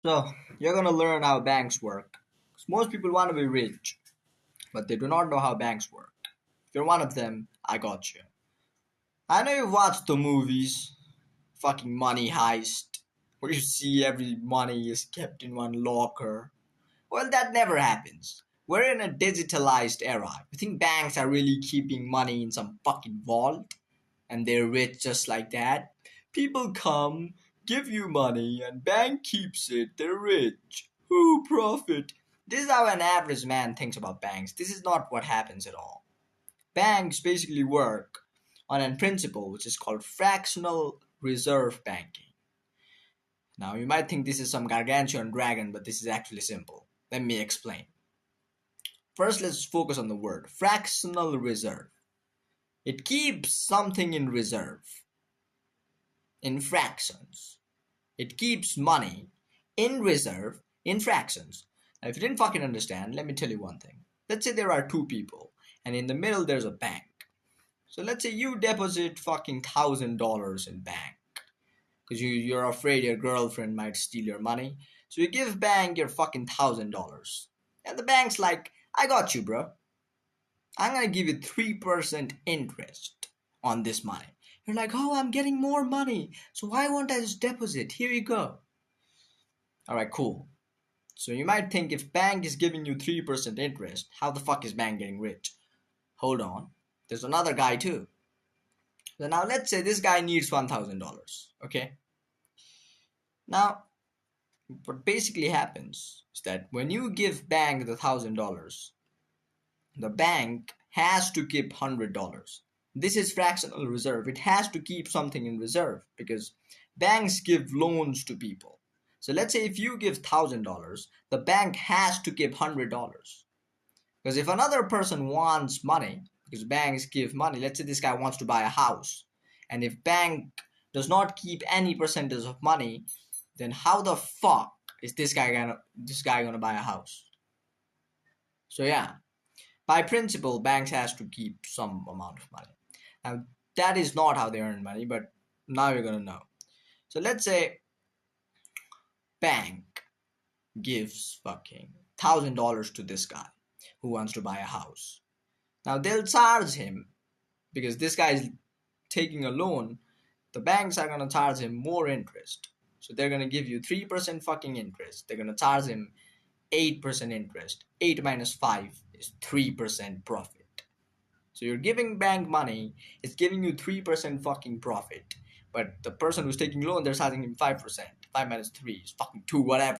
So, you're gonna learn how banks work. 'Cause most people want to be rich, but they do not know how banks work. If you're one of them, I got you. I know you've watched the movies, fucking Money Heist, where you see every money is kept in one locker. Well, that never happens. We're in a digitalized era. You think banks are really keeping money in some fucking vault? And they're rich just like that? People come, give you money, and bank keeps it. They're rich. Who profit? This is how an average man thinks about banks. This is not what happens at all. Banks basically work on a principle which is called fractional reserve banking. Now, you might think this is some gargantuan dragon, but this is actually simple. Let me explain. First, let's focus on the word fractional reserve. It keeps something in reserve, in fractions. It keeps money in reserve in fractions. Now, if you didn't fucking understand, let me tell you one thing. Let's say there are two people, and in the middle there's a bank. So let's say you deposit fucking $1,000 in bank because you're afraid your girlfriend might steal your money. So you give bank your fucking $1,000, and the bank's like, "I got you, bro. I'm gonna give you 3% interest on this money." You're like, "Oh, I'm getting more money, so why won't I just deposit? Here you go." All right, cool. So you might think if bank is giving you 3% interest, how the fuck is bank getting rich? Hold on. There's another guy too. So now let's say this guy needs $1,000. Okay. Now, what basically happens is that when you give bank the $1,000, the bank has to keep $100. This is fractional reserve. It has to keep something in reserve because banks give loans to people. So let's say if you give $1,000, the bank has to give $100. Because if another person wants money, because banks give money, let's say this guy wants to buy a house, and if bank does not keep any percentage of money, then how the fuck is this guy gonna buy a house? So yeah, by principle, banks has to keep some amount of money. Now that is not how they earn money, but now you're gonna know. So let's say bank gives fucking $1,000 to this guy who wants to buy a house. Now they'll charge him because this guy is taking a loan. The banks are gonna charge him more interest. So they're gonna give you 3% fucking interest. They're gonna charge him 8% interest. 8 minus 5 is 3% profit. So you're giving bank money, it's giving you 3% fucking profit. But the person who's taking loan, they're charging him 5%. 5 minus 3 is fucking 2, whatever.